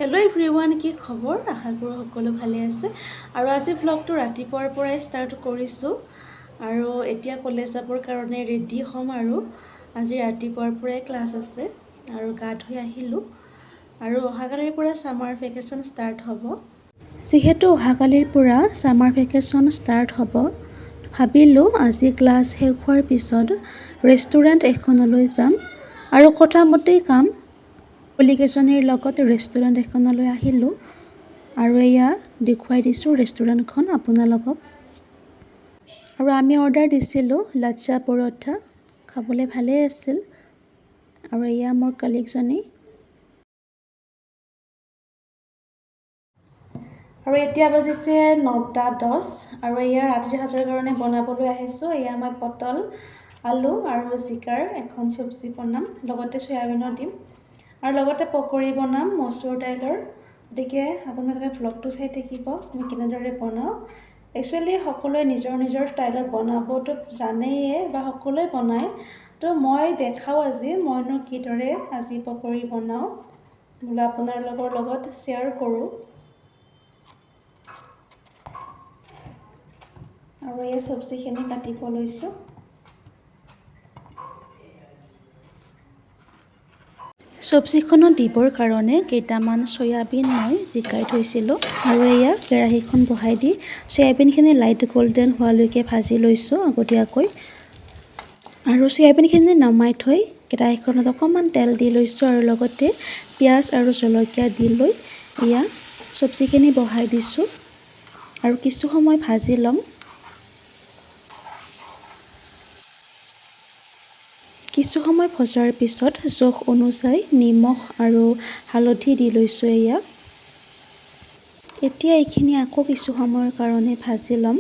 Hello' everyone, কি খবৰ? আশা কৰোঁ সকলো ভালে আছে। আৰু আজি ভ্লগটো ৰাতিপুৱাৰ পৰাই ষ্টাৰ্ট কৰিছোঁ আৰু এতিয়া কলেজ যাবৰ কাৰণে ৰেডি হ'ম। আৰু আজি ৰাতিপুৱাৰ পৰাই ক্লাছ আছে আৰু গা ধুই আহিলোঁ। আৰু অহাকালিৰ পৰা ছামাৰ ভেকেশ্যন ষ্টাৰ্ট হ'ব। যিহেতু অহাকালিৰ পৰা ছামাৰ ভেকেশ্যন ষ্টাৰ্ট হ'ব, ভাবিলোঁ আজি ক্লাছ শেষ হোৱাৰ পিছত ৰেষ্টুৰেণ্ট এখনলৈ যাম আৰু কথামতেই কাম কলিগকেইজনীৰ লগত ৰেষ্টুৰেণ্ট এখনলৈ আহিলোঁ আৰু এয়া দেখুৱাই দিছোঁ ৰেষ্টুৰেণ্টখন আপোনালোকক। আৰু আমি অৰ্ডাৰ দিছিলোঁ লাচ্ছা পৰঠা, খাবলৈ ভালেই আছিল। আৰু এয়া মোৰ কলিগজনী। আৰু এতিয়া বাজিছে 9:10 আৰু এয়া ৰাতিৰ সাঁজৰ কাৰণে বনাবলৈ আহিছোঁ। এয়া মই পটল, আলু আৰু জিকাৰ এখন চব্জি বনাম, লগতে চয়াবিনো দিম আৰু লগতে পকৰি বনাম মচুৰ দাইলৰ। গতিকে আপোনালোকে ভ্লগটো চাই থাকিব, মই কেনেদৰে বনাওঁ। একচুৱেলি সকলোৱে নিজৰ নিজৰ ষ্টাইলত বনাবতো জানেয়ে বা সকলোৱে বনায়, তো মই দেখাওঁ আজি মইনো কিদৰে আজি পকৰি বনাওঁ, বোলো আপোনালোকৰ লগত শ্বেয়াৰ কৰোঁ। আৰু এই চব্জিখিনি কাটিব লৈছোঁ। চব্জিখনত দিবৰ কাৰণে কেইটামান চয়াবিন মই জিকাই থৈছিলোঁ আৰু এয়া কেৰাহীখন বহাই দি চয়াবিনখিনি লাইট গল্ডেন হোৱালৈকে ভাজি লৈছোঁ আগতীয়াকৈ। আৰু চয়াবিনখিনি নমাই থৈ কেৰাহীখনত অকণমান তেল দি লৈছোঁ আৰু লগতে পিঁয়াজ আৰু জলকীয়া দি লৈ এয়া চব্জিখিনি বহাই দিছোঁ আৰু কিছু সময় ভাজি ল'ম। কিছু সময় ভজাৰ পিছত জোখ অনুযায়ী নিমখ আৰু হালধি দি লৈছোঁ এয়া। এতিয়া এইখিনি আকৌ কিছু সময়ৰ কাৰণে ভাজি ল'ম।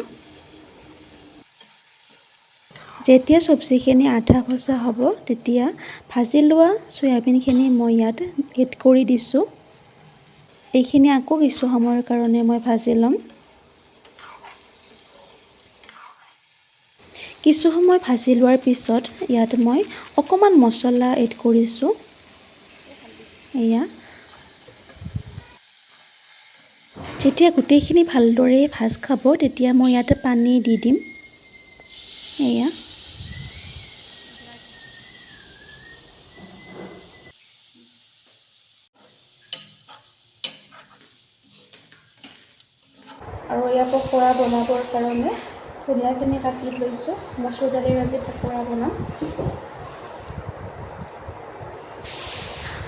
যেতিয়া চব্জিখিনি আধা ভজা হ'ব তেতিয়া ভাজি লোৱা চয়াবিনখিনি মই ইয়াত এড কৰি দিছোঁ। এইখিনি আকৌ কিছু সময়ৰ কাৰণে মই ভাজি ল'ম। কিছু সময় ভাজি লোৱাৰ পিছত ইয়াত মই অকণমান মছলা এড কৰিছোঁ। এয়া যেতিয়া গোটেইখিনি ভালদৰে ভাজ খাব তেতিয়া মই ইয়াতে পানী দি দিম। এয়া আৰু এয়া পকৰা বনাবৰ কাৰণে ধনিয়াখিনি কাটি লৈছোঁ। মচুৰ দালিৰ আজি পকৰা বনাম।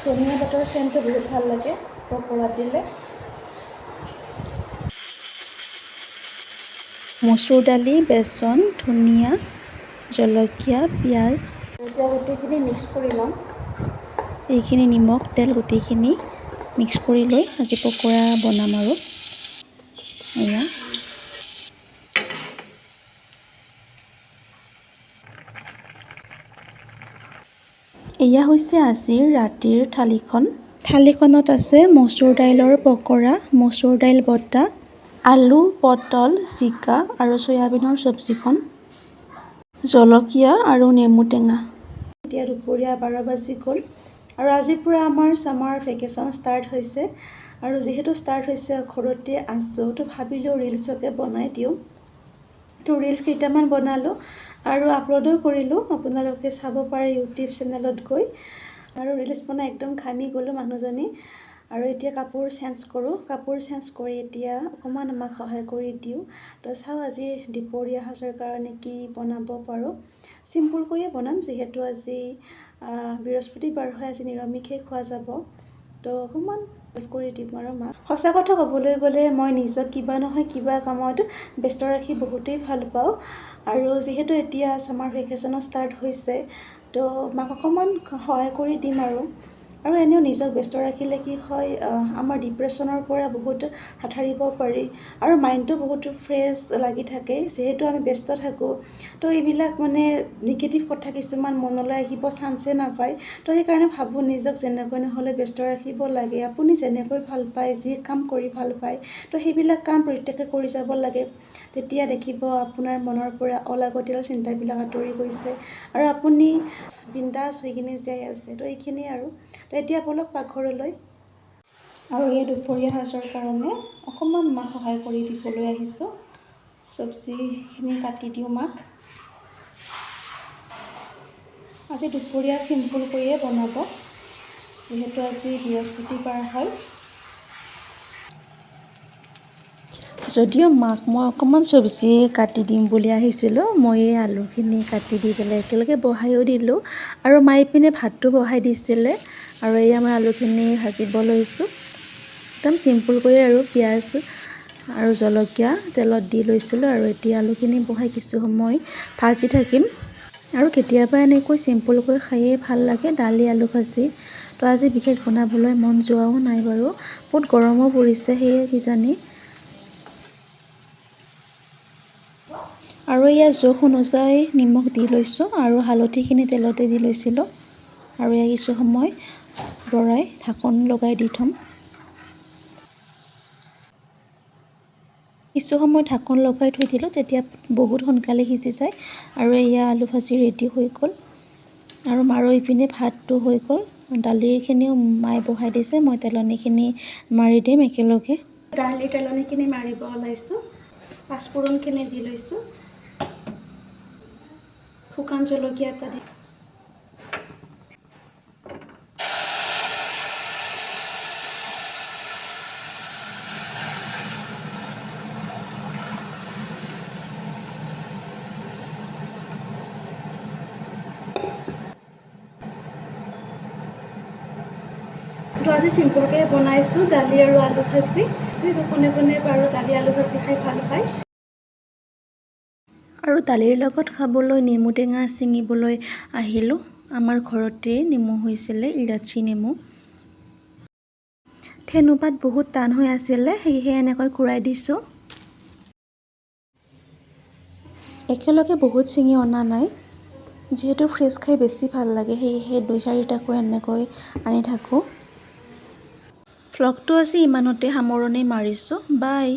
ধনিয়া পাতৰ চেণ্টটো বহুত ভাল লাগে পকৰাত দিলে। মচুৰ দালি, বেচন, ধনিয়া, জলকীয়া, পিঁয়াজ, এতিয়া গোটেইখিনি মিক্স কৰি ল'ম। এইখিনি নিমখ তেল গোটেইখিনি মিক্স কৰি লৈ আজি পকৰা বনাম। আৰু এয়া এয়া হৈছে আজিৰ ৰাতিৰ থালিখন। থালিখনত আছে মচুৰ দাইলৰ পকৰা, মচুৰ দাইল বটা, আলু, পটল, জিকা আৰু চয়াবিনৰ চব্জিখন, জলকীয়া আৰু নেমু টেঙা। এতিয়া দুপৰীয়া 12 বাজি গ'ল আৰু আজিৰ পৰা আমাৰ ছামাৰ ভেকেশ্যন ষ্টাৰ্ট হৈছে। আৰু যিহেতু ষ্টাৰ্ট হৈছে ঘৰতে আছোঁ, তো ভাবিলোঁ ৰিলচকে বনাই দিওঁ। তো ৰিলচ কেইটামান বনালোঁ আৰু আপলোডো কৰিলোঁ, আপোনালোকে চাব পাৰে ইউটিউব চেনেলত গৈ। আৰু ৰিলচ বনাই একদম ঘামি গ'লোঁ মানুহজনী। আৰু এতিয়া কাপোৰ চেঞ্জ কৰোঁ, কাপোৰ চেঞ্জ কৰি এতিয়া অকণমান আমাক সহায় কৰি দিওঁ। তো চাওঁ আজি দুপৰীয়া সাঁজৰ কাৰণে কি বনাব পাৰোঁ। চিম্পুলকৈয়ে বনাম, যিহেতু আজি বৃহস্পতিবাৰ হয়, আজি নিৰামিষেই খোৱা যাব। তো অকণমান হেল্প কৰি দিম আৰু মাক। সঁচা কথা ক'বলৈ গ'লে মই নিজক কিবা নহয় কিবা কামত ব্যস্ত ৰাখি বহুতেই ভাল পাওঁ। আৰু যিহেতু এতিয়া ছামাৰ ভেকেশ্যনো ষ্টাৰ্ট হৈছে, তো মাক অকণমান সহায় কৰি দিম। আৰু এনেও নিজক ব্যস্ত ৰাখিলে কি হয়, আমাৰ ডিপ্ৰেশ্যনৰ পৰা বহুত হাত সাৰিব পাৰি আৰু মাইণ্ডটো বহুত ফ্ৰেছ লাগি থাকে। যিহেতু আমি ব্যস্ত থাকোঁ, তো এইবিলাক মানে নিগেটিভ কথা কিছুমান মনলৈ আহিব চান্সে নাপায়। তো সেইকাৰণে ভাবোঁ নিজক যেনেকৈ নহ'লে ব্যস্ত ৰাখিব লাগে। আপুনি যেনেকৈ ভাল পায়, যি কাম কৰি ভাল পায়, তো সেইবিলাক কাম প্ৰত্যেকে কৰি যাব লাগে। তেতিয়া দেখিব আপোনাৰ মনৰ পৰা অলাগতিয়াল চিন্তাবিলাক আঁতৰি গৈছে আৰু আপুনি বিন্দাছ হৈ কিনে জীয়াই আছে। তো এইখিনিয়ে আৰু। তো এতিয়া ব'লক পাকঘৰলৈ। আৰু এই দুপৰীয়া সাজৰ কাৰণে অকণমান মাক সহায় কৰি দিবলৈ আহিছোঁ। চব্জিখিনি কাটি দিওঁ মাক। আজি দুপৰীয়া চিম্পুলকৈয়ে বনাব, যিহেতু আজি বৃহস্পতিবাৰ হয়। যদিও মাক মই অকণমান চব্জি কাটি দিম বুলি আহিছিলোঁ, মই এই আলুখিনি কাটি দি পেলাই একেলগে বহায়ো দিলোঁ আৰু মায়ে ইপিনে ভাতটো বহাই দিছিলে। আৰু এই আমাৰ আলুখিনি ভাজিব লৈছোঁ, একদম চিম্পুলকৈ আৰু পিঁয়াজ আৰু জলকীয়া তেলত দি লৈছিলোঁ। আৰু এতিয়া আলুখিনি বহাই কিছু সময় ভাজি থাকিম। আৰু কেতিয়াবা এনেকৈ চিম্পুলকৈ খায়েই ভাল লাগে, দালি আলু ভাজি। তো আজি বিশেষ বনাবলৈ মন যোৱাও নাই বাৰু, বহুত গৰমো পৰিছে সেয়ে কিজানি। আৰু এয়া জোখ অনুযায়ী নিমখ দি লৈছোঁ আৰু হালধিখিনি তেলতে দি লৈছিলোঁ। আৰু এয়া কিছু সময় লৰাই ঢাকন লগাই দি থ'ম। কিছু সময় ঢাকন লগাই থৈ দিলোঁ, তেতিয়া বহুত সোনকালে সিজি যায়। আৰু এয়া আলু ভাজি ৰেডি হৈ গ'ল। আৰু মাৰো ইপিনে ভাতটো হৈ গ'ল, দালিখিনিও মায়ে বহাই দিছে, মই তেলনিখিনি মাৰি দিম একেলগে। দালিৰ তেলনিখিনি মাৰিব ওলাইছোঁ, পাঁচফোৰণখিনি দি লৈছোঁ, শুকান জলকীয়া এটা দি তো আজি চিম্পুলকৈ বনাইছোঁ দালি আৰু আলু ভাজি। কোনে কোনে বাৰু দালি আলু ভাজি খাই ভাল পায়। আৰু দালিৰ লগত খাবলৈ নেমু টেঙা ছিঙিবলৈ আহিলোঁ। আমাৰ ঘৰতে নেমু হৈছিলে, ইলাচি নেমু। ঠেনুপাত বহুত টান হৈ আছিলে, সেয়েহে এনেকৈ ঘূৰাই দিছোঁ। একেলগে বহুত ছিঙি অনা নাই, যিহেতু ফ্ৰেছ খাই বেছি ভাল লাগে, সেয়েহে 2-4টাকৈ এনেকৈ আনি থাকোঁ। ভ্লগটো আজি ইমানতে সামৰণি মাৰিছোঁ, বাই।